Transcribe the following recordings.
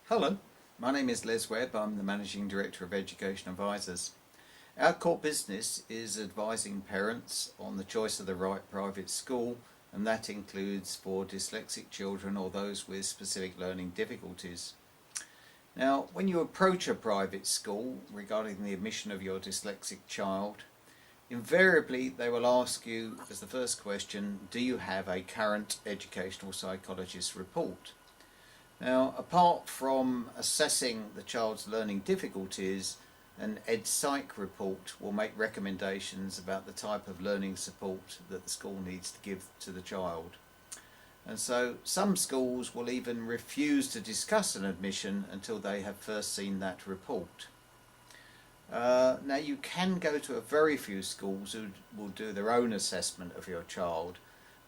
Hello, my name is Les Webb. I'm the Managing Director of Education Advisors. Our core business is advising parents on the choice of the right private school, and that includes for dyslexic children or those with specific learning difficulties. Now, when you approach a private school regarding the admission of your dyslexic child, invariably they will ask you as the first question, do you have a current educational psychologist report? Now, apart from assessing the child's learning difficulties, an EdPsych report will make recommendations about the type of learning support that the school needs to give to the child. And so some schools will even refuse to discuss an admission until they have first seen that report. Now, you can go to a very few schools who will do their own assessment of your child,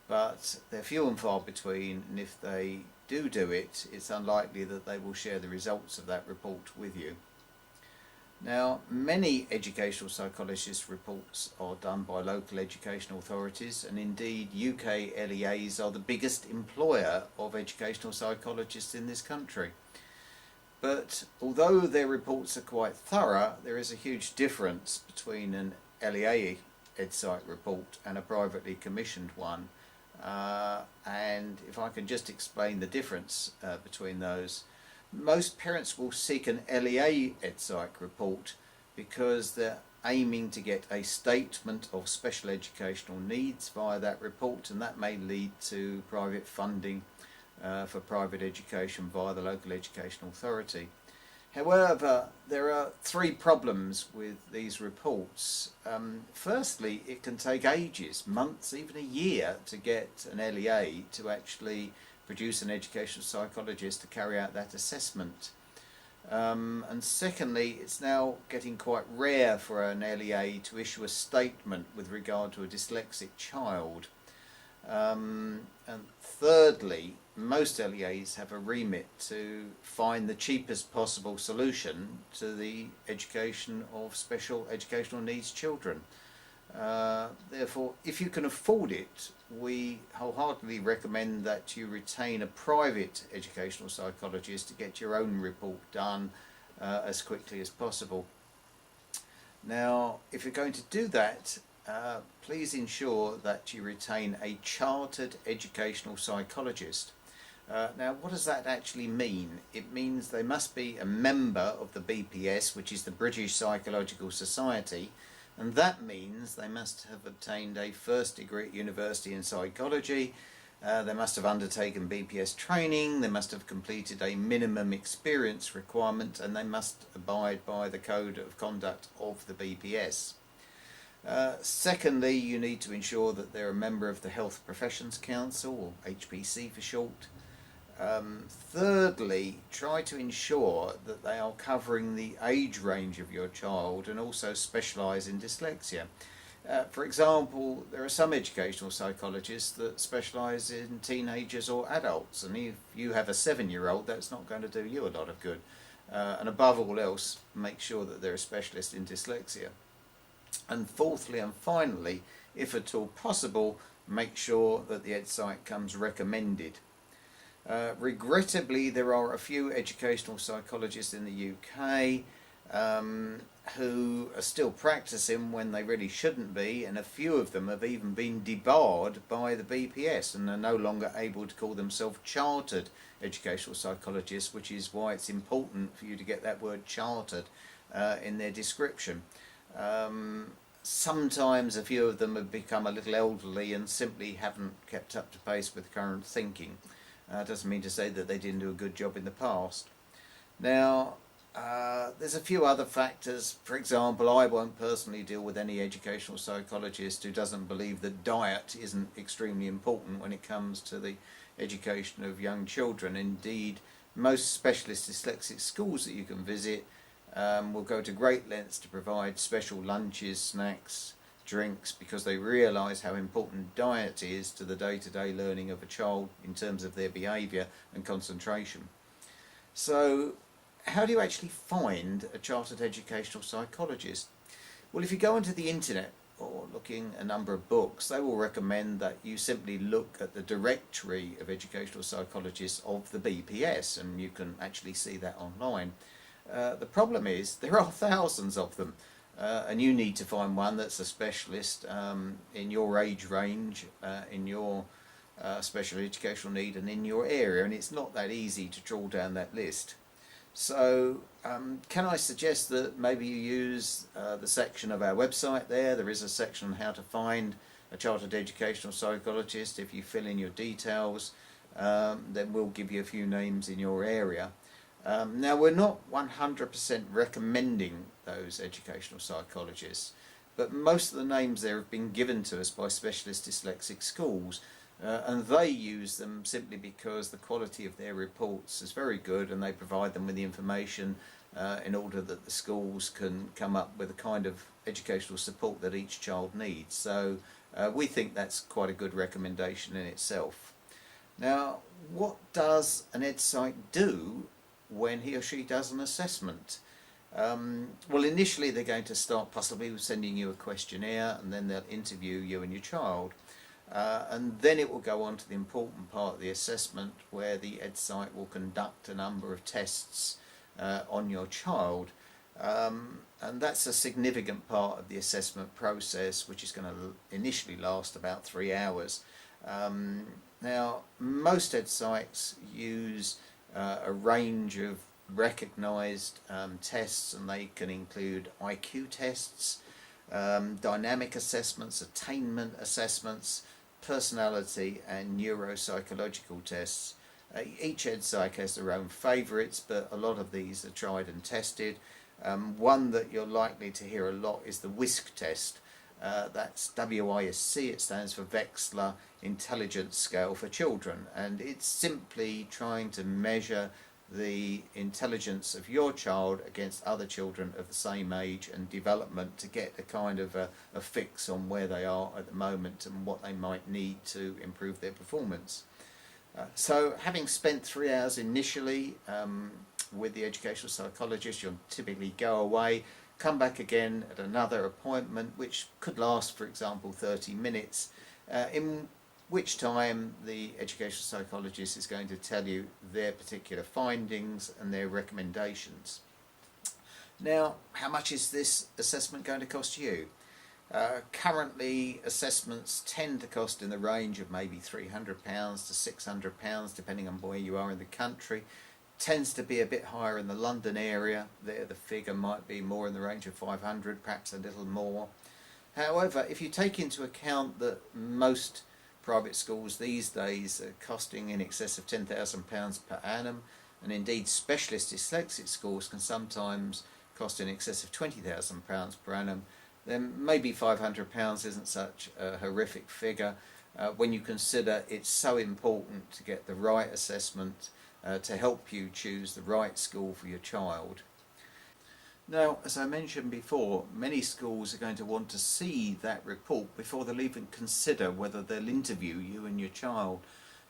but they're few and far between, and if they do it, it's unlikely that they will share the results of that report with you. Now, many educational psychologist reports are done by local educational authorities, and indeed UK LEAs are the biggest employer of educational psychologists in this country. But although their reports are quite thorough, there is a huge difference between an LEA EdPsych report and a privately commissioned one. And if I can just explain the difference between those. Most parents will seek an LEA EdPsych report because they're aiming to get a statement of special educational needs via that report, and that may lead to private funding for private education via the local education authority. However, there are three problems with these reports. Firstly, it can take ages, months, even a year, to get an LEA to actually produce an educational psychologist to carry out that assessment. And secondly, it's now getting quite rare for an LEA to issue a statement with regard to a dyslexic child. And thirdly, most LEAs have a remit to find the cheapest possible solution to the education of special educational needs children. Therefore, if you can afford it, we wholeheartedly recommend that you retain a private educational psychologist to get your own report done as quickly as possible. Now, if you're going to do that, please ensure that you retain a chartered educational psychologist. Now, what does that actually mean? It means they must be a member of the BPS, which is the British Psychological Society, and that means they must have obtained a first degree at university in psychology, they must have undertaken BPS training, they must have completed a minimum experience requirement, and they must abide by the code of conduct of the BPS. Secondly, you need to ensure that they're a member of the Health Professions Council, or HPC for short. Thirdly, try to ensure that they are covering the age range of your child and also specialise in dyslexia. For example, there are some educational psychologists that specialise in teenagers or adults, and if you have a 7-year-old, that's not going to do you a lot of good. And above all else, make sure that they're a specialist in dyslexia. And fourthly and finally, if at all possible, make sure that the EdPsych comes recommended. Regrettably, there are a few educational psychologists in the UK who are still practicing when they really shouldn't be, and a few of them have even been debarred by the BPS and are no longer able to call themselves chartered educational psychologists, which is why it's important for you to get that word chartered in their description. Sometimes a few of them have become a little elderly and simply haven't kept up to pace with current thinking. Doesn't mean to say that they didn't do a good job in the past. Now, there's a few other factors. For example, I won't personally deal with any educational psychologist who doesn't believe that diet isn't extremely important when it comes to the education of young children. Indeed, most specialist dyslexic schools that you can visit will go to great lengths to provide special lunches, snacks, drinks, because they realise how important diet is to the day-to-day learning of a child in terms of their behaviour and concentration. So, how do you actually find a chartered educational psychologist? Well, if you go onto the internet, or looking a number of books, they will recommend that you simply look at the directory of educational psychologists of the BPS, and you can actually see that online. The problem is there are thousands of them, and you need to find one that's a specialist in your age range, in your special educational need and in your area, and it's not that easy to draw down that list. So can I suggest that maybe you use the section of our website there. There is a section on how to find a chartered educational psychologist. If you fill in your details, then we'll give you a few names in your area. Now, we're not 100% recommending those educational psychologists, but most of the names there have been given to us by specialist dyslexic schools, and they use them simply because the quality of their reports is very good, and they provide them with the information in order that the schools can come up with the kind of educational support that each child needs. So we think that's quite a good recommendation in itself. Now, what does an EdPsych do when he or she does an assessment? Well, initially they're going to start possibly with sending you a questionnaire, and then they'll interview you and your child. And then it will go on to the important part of the assessment, where the EdPsych will conduct a number of tests on your child. And that's a significant part of the assessment process, which is going to initially last about 3 hours. Now, most EdPsychs use a range of recognised tests, and they can include IQ tests, dynamic assessments, attainment assessments, personality and neuropsychological tests. Each EdPsych has their own favourites, but a lot of these are tried and tested. One that you're likely to hear a lot is the WISC test. That's WISC, it stands for Wechsler Intelligence Scale for Children, and it's simply trying to measure the intelligence of your child against other children of the same age and development, to get a kind of a fix on where they are at the moment and what they might need to improve their performance. So having spent 3 hours initially with the educational psychologist, you'll typically go away, come back again at another appointment, which could last, for example, 30 minutes, in which time the educational psychologist is going to tell you their particular findings and their recommendations. Now, how much is this assessment going to cost you? Currently, assessments tend to cost in the range of maybe £300 to £600, depending on where you are in the country. Tends to be a bit higher in the London area. There the figure might be more in the range of 500, perhaps a little more. However, if you take into account that most private schools these days are costing in excess of £10,000 per annum, and indeed specialist dyslexic schools can sometimes cost in excess of £20,000 per annum, then maybe £500 isn't such a horrific figure when you consider it's so important to get the right assessment to help you choose the right school for your child. Now, as I mentioned before, many schools are going to want to see that report before they'll even consider whether they'll interview you and your child.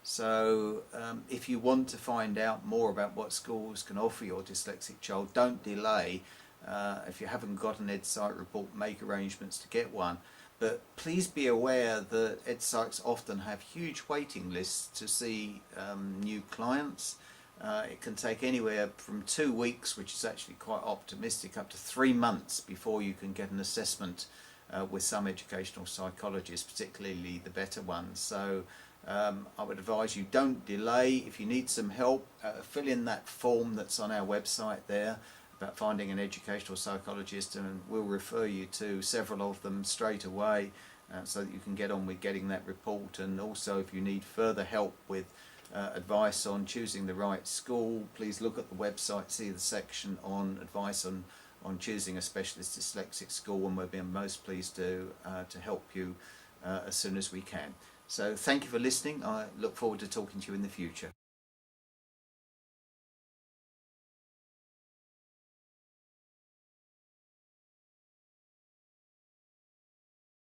So if you want to find out more about what schools can offer your dyslexic child, don't delay. If you haven't got an EdPsych report, make arrangements to get one. But please be aware that EdPsychs often have huge waiting lists to see new clients. It can take anywhere from 2 weeks, which is actually quite optimistic, up to 3 months before you can get an assessment with some educational psychologists, particularly the better ones. So I would advise you don't delay. If you need some help, fill in that form that's on our website there about finding an educational psychologist, and we'll refer you to several of them straight away so that you can get on with getting that report. And also, if you need further help with advice on choosing the right school, please look at the website, see the section on advice on choosing a specialist dyslexic school, and we'll be most pleased to help you as soon as we can. So thank you for listening. I look forward to talking to you in the future.